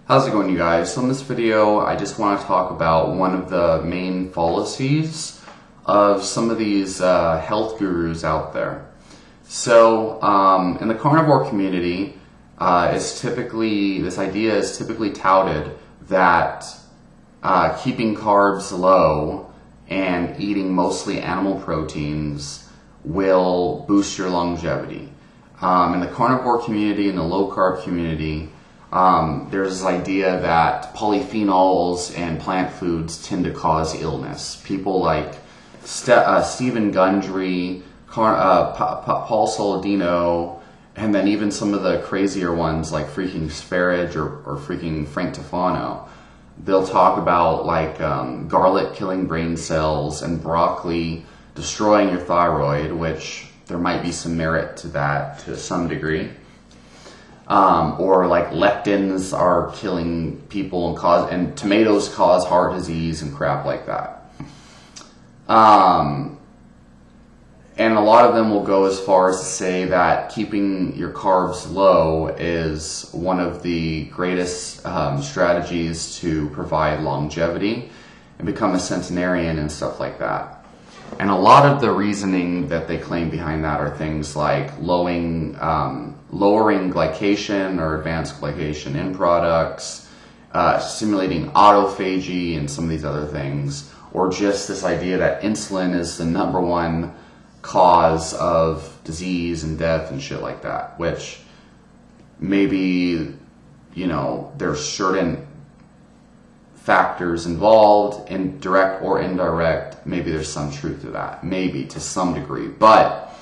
How's it going, you guys? So in this video, I just want to talk about one of the main fallacies of some of these health gurus out there. So in the carnivore community, this idea is typically touted that keeping carbs low and eating mostly animal proteins will boost your longevity. In the carnivore community and the low carb community, there's this idea that polyphenols and plant foods tend to cause illness. People like Stephen Gundry, Paul Saladino, and then even some of the crazier ones like freaking Sparage or freaking Frank Tufano. They'll talk about like garlic killing brain cells and broccoli destroying your thyroid, which there might be some merit to that to some degree. Or like lectins are killing people and tomatoes cause heart disease and crap like that. And a lot of them will go as far as to say that keeping your carbs low is one of the greatest strategies to provide longevity and become a centenarian and stuff like that. And a lot of the reasoning that they claim behind that are things like lowering glycation or advanced glycation in products, stimulating autophagy and some of these other things, or just this idea that insulin is the #1 cause of disease and death and shit like that, which maybe, there's certain factors involved, in direct or indirect. Maybe there's some truth to that, maybe to some degree, but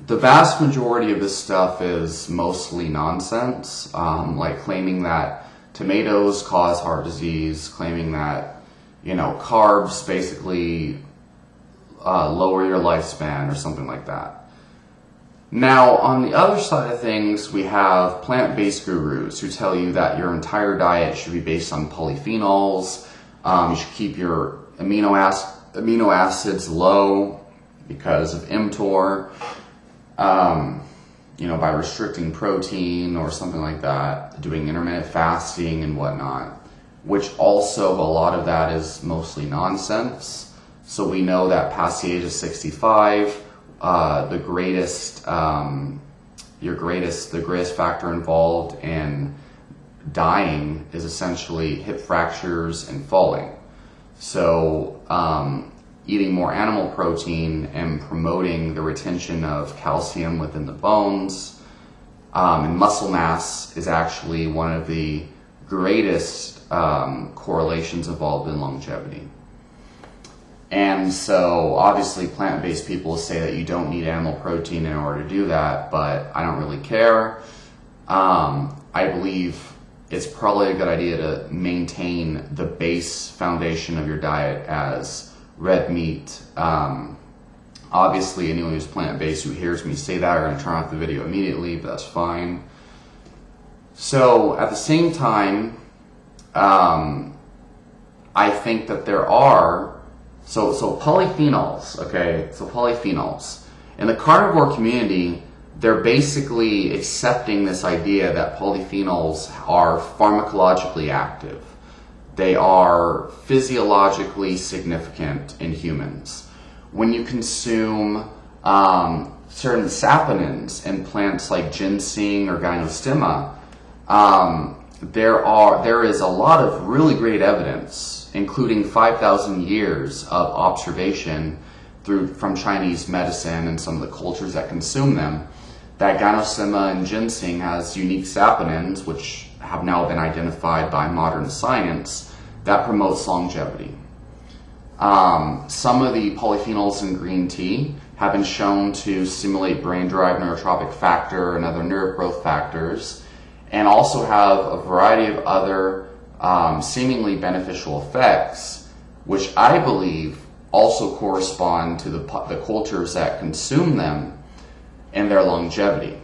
the vast majority of this stuff is mostly nonsense, like claiming that tomatoes cause heart disease, claiming that carbs basically lower your lifespan or something like that. Now, on the other side of things, we have plant-based gurus who tell you that your entire diet should be based on polyphenols. You should keep your amino acids low because of mTOR, by restricting protein or something like that, doing intermittent fasting and whatnot, which also a lot of that is mostly nonsense. So we know that past the age of 65, the greatest factor involved in dying is essentially hip fractures and falling. So eating more animal protein and promoting the retention of calcium within the bones and muscle mass is actually one of the greatest correlations involved in longevity. And so obviously plant-based people say that you don't need animal protein in order to do that, but I don't really care. I believe it's probably a good idea to maintain the base foundation of your diet as red meat. Obviously anyone who's plant-based who hears me say that are going to turn off the video immediately, but that's fine. So at the same time, I think that there are So polyphenols, okay? So polyphenols. In the carnivore community, they're basically accepting this idea that polyphenols are pharmacologically active. They are physiologically significant in humans. When you consume certain saponins in plants like ginseng or gynostemma, there is a lot of really great evidence, including 5,000 years of observation from Chinese medicine and some of the cultures that consume them, that gynostemma and ginseng has unique saponins, which have now been identified by modern science, that promotes longevity. Some of the polyphenols in green tea have been shown to stimulate brain-derived neurotrophic factor and other nerve growth factors, and also have a variety of other seemingly beneficial effects, which I believe also correspond to the cultures that consume them and their longevity.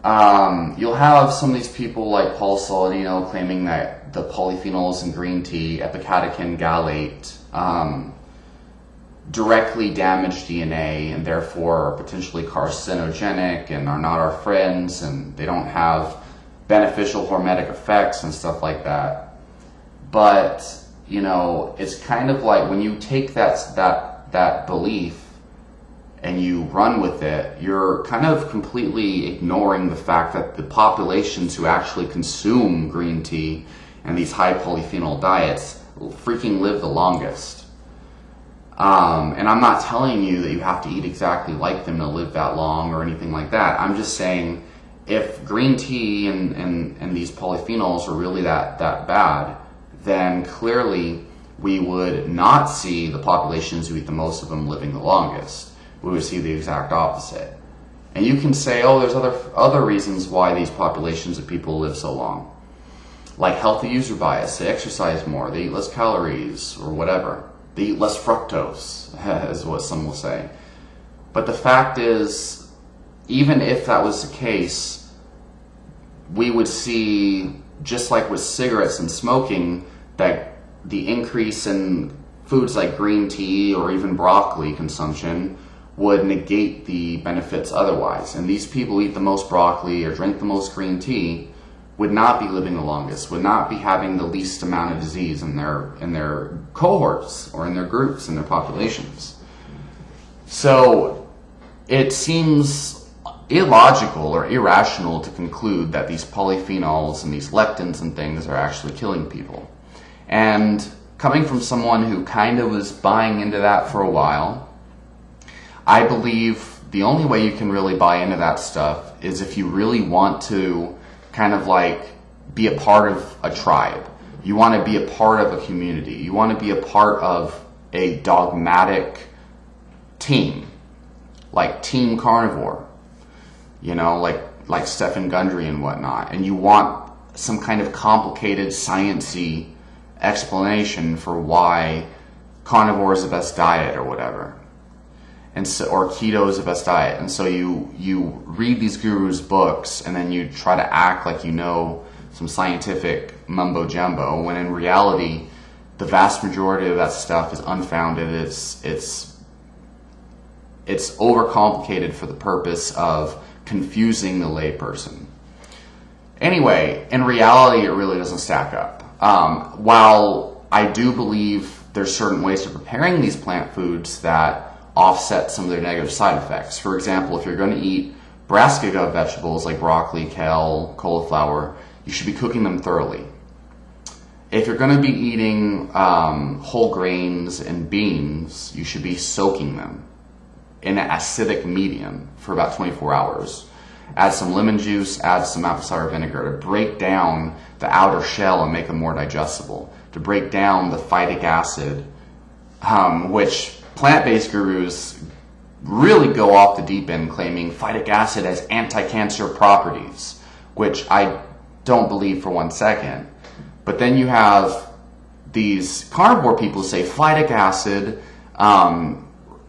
You'll have some of these people like Paul Saladino claiming that the polyphenols in green tea, epicatechin gallate, directly damage DNA and therefore are potentially carcinogenic and are not our friends, and they don't have beneficial hormetic effects and stuff like that. But, you know, it's kind of like when you take that belief and you run with it, you're kind of completely ignoring the fact that the populations who actually consume green tea and these high polyphenol diets freaking live the longest. And I'm not telling you that you have to eat exactly like them to live that long or anything like that. I'm just saying, if green tea and these polyphenols are really that bad, then clearly we would not see the populations who eat the most of them living the longest. We would see the exact opposite. And you can say, oh, there's other reasons why these populations of people live so long. Like healthy user bias. They exercise more, they eat less calories, or whatever. They eat less fructose, is what some will say. But the fact is, even if that was the case, we would see, just like with cigarettes and smoking, that the increase in foods like green tea or even broccoli consumption would negate the benefits otherwise. And these people who eat the most broccoli or drink the most green tea would not be living the longest, would not be having the least amount of disease in their cohorts or in their groups, in their populations. So it seems illogical or irrational to conclude that these polyphenols and these lectins and things are actually killing people. And coming from someone who kind of was buying into that for a while, I believe the only way you can really buy into that stuff is if you really want to kind of like be a part of a tribe. You want to be a part of a community. You want to be a part of a dogmatic team, like Team Carnivore, you know, like Stephen Gundry and whatnot. And you want some kind of complicated, sciencey explanation for why carnivore is the best diet or whatever. And so, or keto is the best diet. And so you read these gurus' books and then you try to act like you know some scientific mumbo jumbo, when in reality the vast majority of that stuff is unfounded. It's overcomplicated for the purpose of confusing the layperson. Anyway, in reality it really doesn't stack up. While I do believe there's certain ways of preparing these plant foods that offset some of their negative side effects. For example, if you're going to eat brassica vegetables like broccoli, kale, cauliflower, you should be cooking them thoroughly. If you're going to be eating whole grains and beans, you should be soaking them in an acidic medium for about 24 hours. Add some lemon juice, add some apple cider vinegar to break down the outer shell and make them more digestible, to break down the phytic acid, which plant-based gurus really go off the deep end claiming phytic acid has anti-cancer properties, which I don't believe for 1 second. But then you have these carnivore people say phytic acid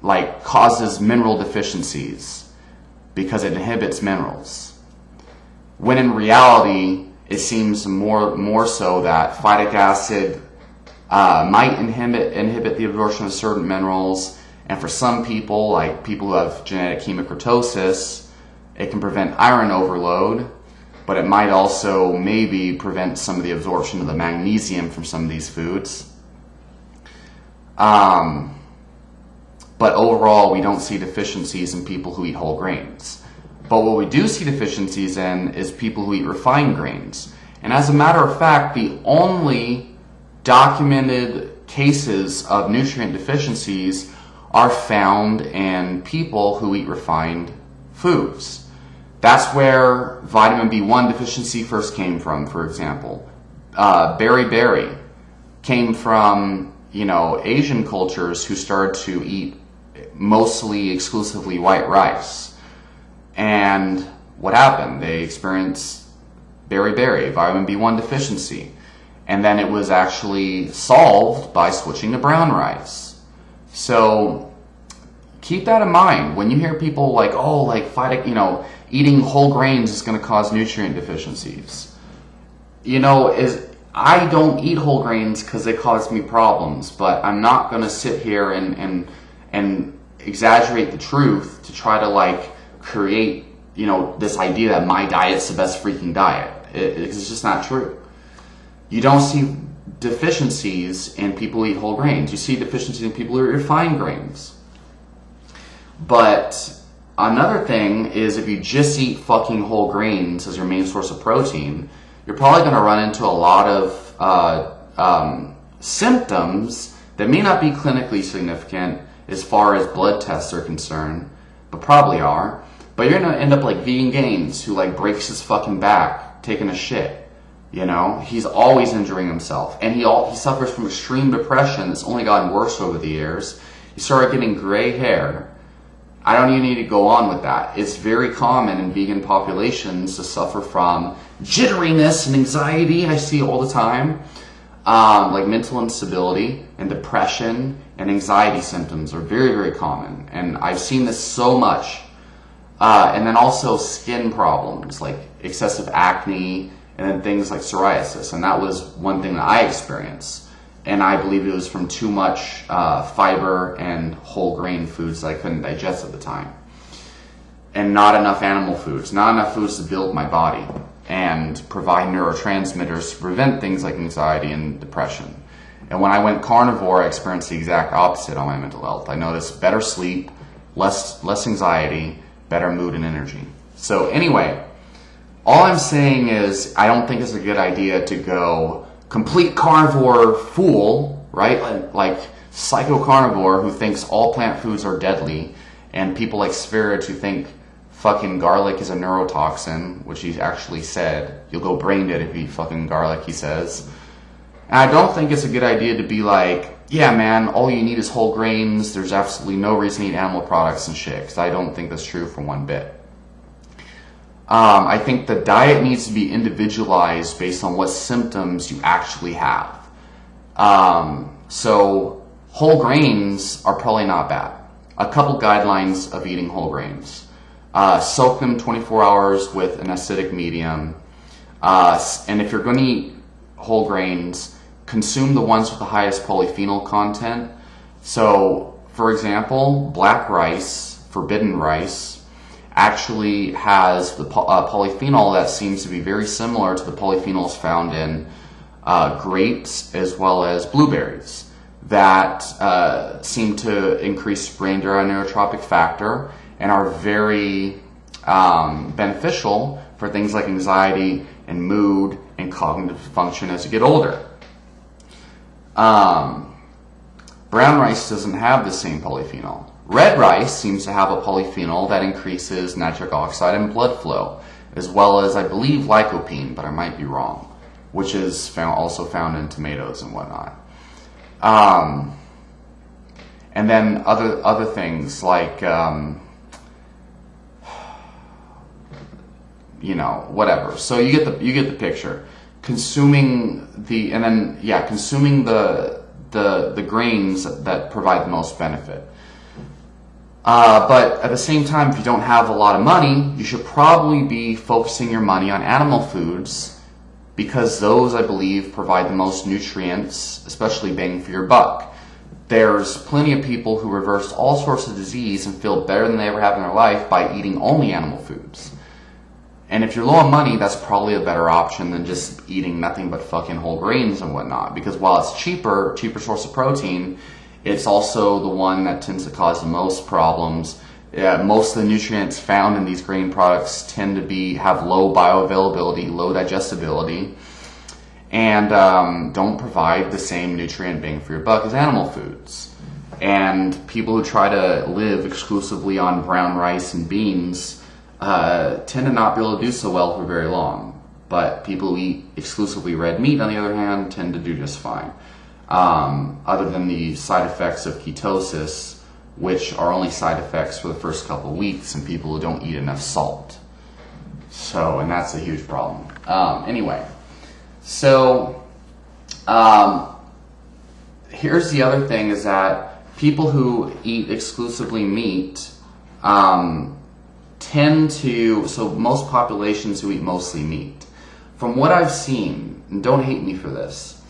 like causes mineral deficiencies because it inhibits minerals. When in reality, it seems more so that phytic acid might inhibit the absorption of certain minerals, and for some people, like people who have genetic hemochromatosis, it can prevent iron overload, but it might also maybe prevent some of the absorption of the magnesium from some of these foods. But overall, we don't see deficiencies in people who eat whole grains. But what we do see deficiencies in is people who eat refined grains. And as a matter of fact, the only documented cases of nutrient deficiencies are found in people who eat refined foods. That's where vitamin B1 deficiency first came from, for example. Beriberi came from, Asian cultures who started to eat mostly exclusively white rice. And what happened? They experienced beriberi, vitamin B1 deficiency. And then it was actually solved by switching to brown rice. So keep that in mind when you hear people like, phytic, eating whole grains is going to cause nutrient deficiencies. I don't eat whole grains because they cause me problems, but I'm not going to sit here and and exaggerate the truth to try to like create, you know, this idea that my diet's the best freaking diet. It's just not true. You don't see deficiencies in people who eat whole grains. You see deficiencies in people who eat refined grains. But another thing is, if you just eat fucking whole grains as your main source of protein, you're probably going to run into a lot of symptoms that may not be clinically significant as far as blood tests are concerned, but probably are. But you're going to end up like Vegan Gains, who like breaks his fucking back taking a shit. You know, he's always injuring himself, and he suffers from extreme depression that's only gotten worse over the years. He started getting gray hair. I don't even need to go on with that. It's very common in vegan populations to suffer from jitteriness and anxiety. I see all the time. Like mental instability and depression and anxiety symptoms are very, very common. And I've seen this so much. And then also skin problems like excessive acne and then things like psoriasis. And that was one thing that I experienced. And I believe it was from too much fiber and whole grain foods that I couldn't digest at the time. And not enough animal foods, not enough foods to build my body and provide neurotransmitters to prevent things like anxiety and depression. And when I went carnivore, I experienced the exact opposite on my mental health. I noticed better sleep, less anxiety, better mood and energy. So anyway, all I'm saying is I don't think it's a good idea to go complete carnivore fool, right? Like psycho carnivore who thinks all plant foods are deadly, and people like Spirit who think fucking garlic is a neurotoxin, which he actually said. You'll go brain dead if you eat fucking garlic, he says. And I don't think it's a good idea to be like, yeah, man, all you need is whole grains. There's absolutely no reason to eat animal products and shit, because I don't think that's true for one bit. I think the diet needs to be individualized based on what symptoms you actually have. So whole grains are probably not bad. A couple guidelines of eating whole grains. Soak them 24 hours with an acidic medium. And if you're going to eat whole grains, consume the ones with the highest polyphenol content. So, for example, black rice, forbidden rice, actually has the polyphenol that seems to be very similar to the polyphenols found in grapes as well as blueberries that seem to increase brain neurotropic factor and are very beneficial for things like anxiety and mood and cognitive function as you get older. Brown rice doesn't have the same polyphenol. Red rice seems to have a polyphenol that increases nitric oxide and blood flow, as well as, I believe, lycopene, but I might be wrong, which is also found in tomatoes and whatnot. And then other things like, you know, whatever. So you get the picture. Consuming the grains that provide the most benefit. But at the same time, if you don't have a lot of money, you should probably be focusing your money on animal foods, because those, I believe, provide the most nutrients, especially bang for your buck. There's plenty of people who reverse all sorts of disease and feel better than they ever have in their life by eating only animal foods. And if you're low on money, that's probably a better option than just eating nothing but fucking whole grains and whatnot. Because while it's cheaper source of protein, it's also the one that tends to cause the most problems. Most of the nutrients found in these grain products tend to have low bioavailability, low digestibility, and don't provide the same nutrient bang for your buck as animal foods. And people who try to live exclusively on brown rice and beans tend to not be able to do so well for very long. But people who eat exclusively red meat, on the other hand, tend to do just fine. Other than the side effects of ketosis, which are only side effects for the first couple of weeks in people who don't eat enough salt. So, and that's a huge problem. Anyway, so here's the other thing, is that people who eat exclusively meat so most populations who eat mostly meat, from what I've seen, and don't hate me for this,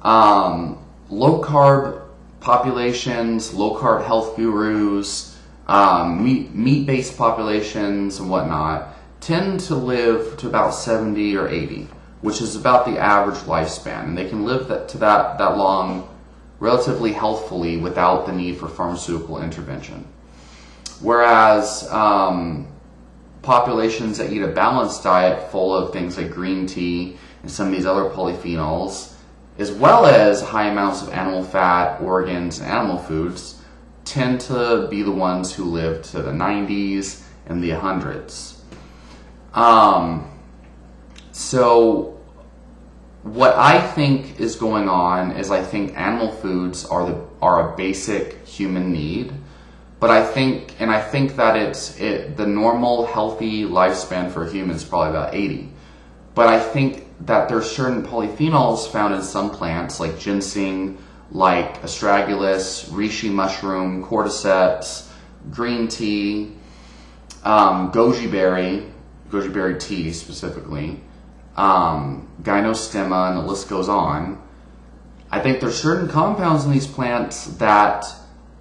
low carb populations, low-carb health gurus, meat-based populations and whatnot tend to live to about 70 or 80, which is about the average lifespan. And they can live to that long relatively healthfully without the need for pharmaceutical intervention. Whereas populations that eat a balanced diet full of things like green tea and some of these other polyphenols, as well as high amounts of animal fat, organs, and animal foods, tend to be the ones who live to the 90s and the 100s. So what I think is going on is I think animal foods are a basic human need, but I think that the normal healthy lifespan for a human is probably about 80. But I think that there's certain polyphenols found in some plants, like ginseng, like astragalus, reishi mushroom, cordyceps, green tea, goji berry tea specifically, gynostemma, and the list goes on. I think there's certain compounds in these plants that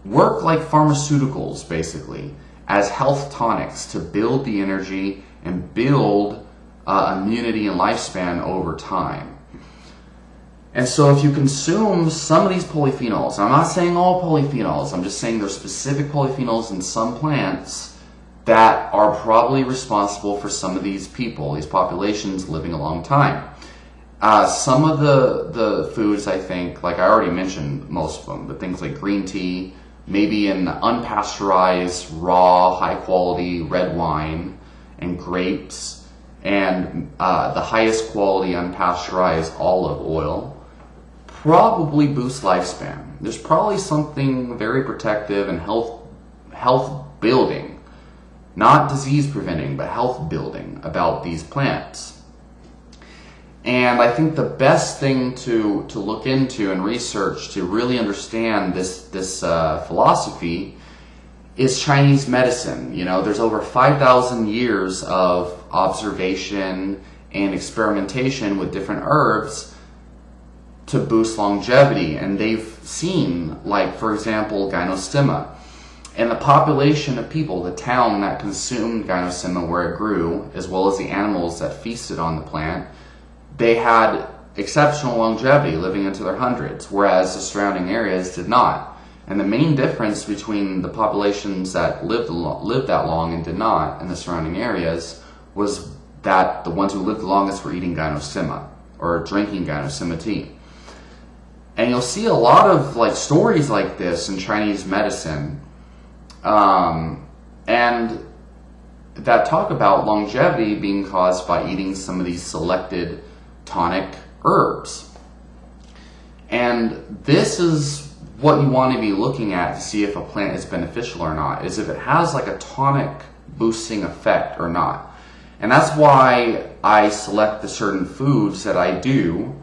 work like pharmaceuticals, basically, as health tonics to build the energy and build immunity and lifespan over time. And so if you consume some of these polyphenols, I'm not saying all polyphenols, I'm just saying there's specific polyphenols in some plants that are probably responsible for some of these people, these populations living a long time. Some of the foods, I think, like I already mentioned most of them, but things like green tea, maybe an unpasteurized, raw, high-quality red wine, and grapes, and the highest quality unpasteurized olive oil, probably boost lifespan. There's probably something very protective and health building, not disease preventing, but health building about these plants. And I think the best thing to look into and research to really understand this philosophy is Chinese medicine. You know, there's over 5,000 years of observation and experimentation with different herbs to boost longevity, and they've seen, like, for example, gynostemma. And the population of people, the town that consumed gynostemma where it grew, as well as the animals that feasted on the plant, they had exceptional longevity, living into their hundreds, whereas the surrounding areas did not. And the main difference between the populations that lived that long and did not in the surrounding areas was that the ones who lived the longest were eating gynostemma or drinking gynostemma tea. And you'll see a lot of like stories like this in Chinese medicine, and that talk about longevity being caused by eating some of these selected tonic herbs. And this is what you want to be looking at to see if a plant is beneficial or not, is if it has like a tonic boosting effect or not. And that's why I select the certain foods that I do,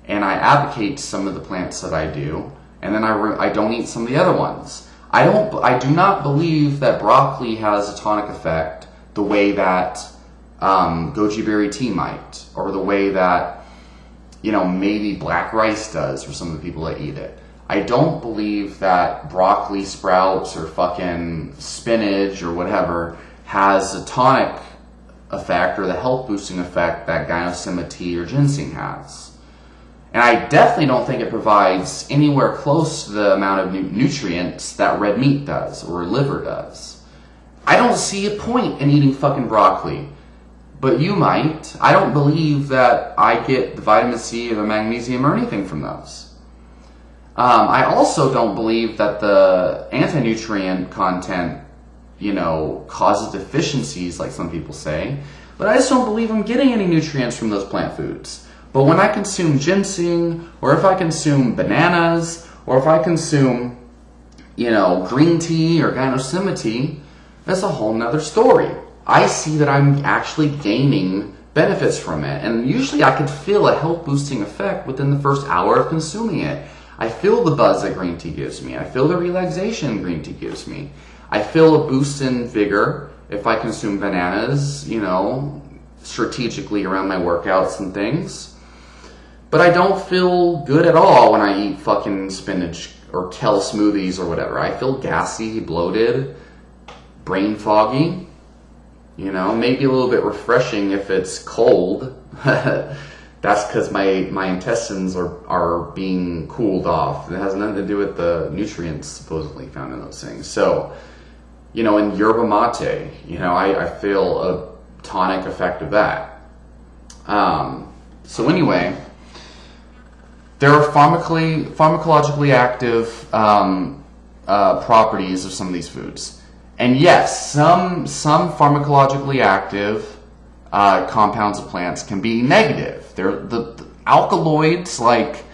and I advocate some of the plants that I do, and then I don't eat some of the other ones. I do not believe that broccoli has a tonic effect the way that goji berry tea might, or the way that, you know, maybe black rice does for some of the people that eat it. I don't believe that broccoli sprouts or fucking spinach or whatever has a tonic effect or the health boosting effect that gynostemma tea or ginseng has. And I definitely don't think it provides anywhere close to the amount of nutrients that red meat does or liver does. I don't see a point in eating fucking broccoli, but you might. I don't believe that I get the vitamin C or the magnesium or anything from those. I also don't believe that the anti-nutrient content, you know, causes deficiencies like some people say, but I just don't believe I'm getting any nutrients from those plant foods. But when I consume ginseng, or if I consume bananas, or if I consume, you know, green tea or gynostemma tea, that's a whole nother story. I see that I'm actually gaining benefits from it, and usually I could feel a health boosting effect within the first hour of consuming it. I feel the buzz that green tea gives me. I feel the relaxation green tea gives me. I feel a boost in vigor if I consume bananas, you know, strategically around my workouts and things. But I don't feel good at all when I eat fucking spinach or kale smoothies or whatever, I feel gassy, bloated, brain foggy. You know, maybe a little bit refreshing if it's cold. That's because my intestines are being cooled off. It has nothing to do with the nutrients supposedly found in those things. So, you know, in yerba mate, you know, I feel a tonic effect of that. So anyway, there are pharmacologically active properties of some of these foods. And yes, some pharmacologically active compounds of plants can be negative. They're the alkaloids, like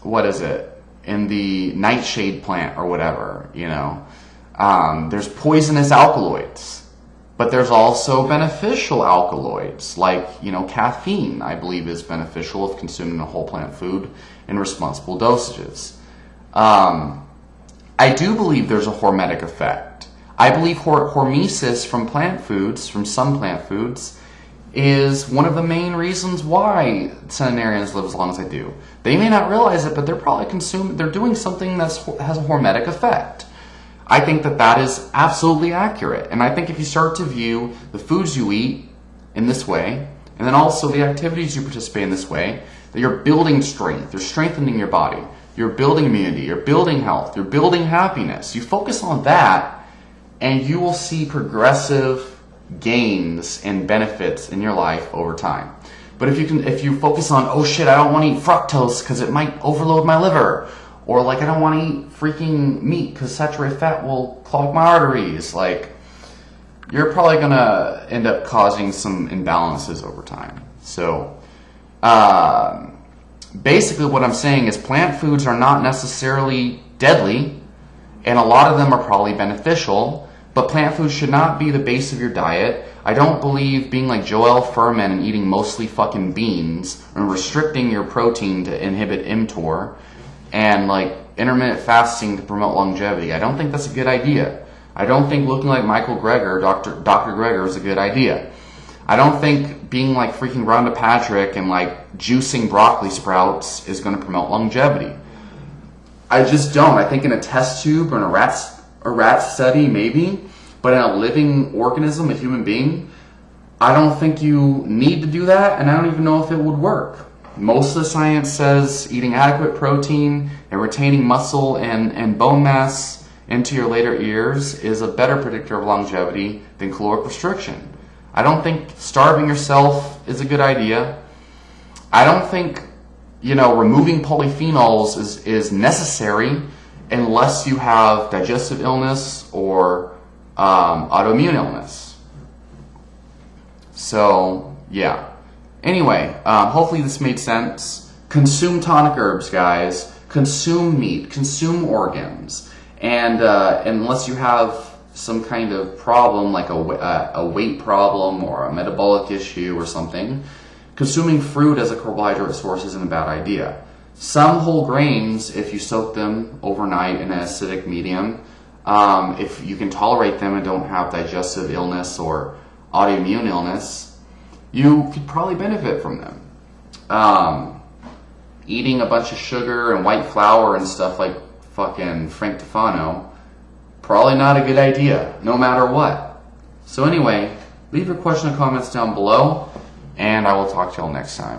what is it, in the nightshade plant or whatever, you know. There's poisonous alkaloids, but there's also beneficial alkaloids, like, you know, caffeine, I believe, is beneficial if consumed in a whole plant food in responsible dosages. I do believe there's a hormetic effect. I believe hormesis from plant foods, from some plant foods, is one of the main reasons why centenarians live as long as they do. They may not realize it, but they're probably they're doing something that has a hormetic effect. I think that is absolutely accurate. And I think if you start to view the foods you eat in this way, and then also the activities you participate in this way, that you're building strength, you're strengthening your body, you're building immunity, you're building health, you're building happiness. You focus on that, and you will see progressive gains and benefits in your life over time. But if you focus on, oh shit, I don't want to eat fructose because it might overload my liver, or like I don't want to eat freaking meat because saturated fat will clog my arteries, like, you're probably gonna end up causing some imbalances over time. So, basically what I'm saying is plant foods are not necessarily deadly, and a lot of them are probably beneficial, but plant foods should not be the base of your diet. I don't believe being like Joel Furman and eating mostly fucking beans and restricting your protein to inhibit mTOR and like intermittent fasting to promote longevity. I don't think that's a good idea. I don't think looking like Michael Greger, Dr. Greger, is a good idea. I don't think being like freaking Rhonda Patrick and like juicing broccoli sprouts is going to promote longevity. I just don't. I think in a test tube or in a rat study, maybe, but in a living organism, a human being, I don't think you need to do that, and I don't even know if it would work. Most of the science says eating adequate protein and retaining muscle and bone mass into your later years is a better predictor of longevity than caloric restriction. I don't think starving yourself is a good idea. I don't think, you know, removing polyphenols is necessary unless you have digestive illness or autoimmune illness. So, yeah. Anyway, hopefully this made sense. Consume tonic herbs, guys. Consume meat. Consume organs. And unless you have some kind of problem, like a weight problem or a metabolic issue or something, consuming fruit as a carbohydrate source isn't a bad idea. Some whole grains, if you soak them overnight in an acidic medium, if you can tolerate them and don't have digestive illness or autoimmune illness, you could probably benefit from them. Eating a bunch of sugar and white flour and stuff like fucking Frank Tufano, probably not a good idea, no matter what. So anyway, leave your question and comments down below, and I will talk to y'all next time.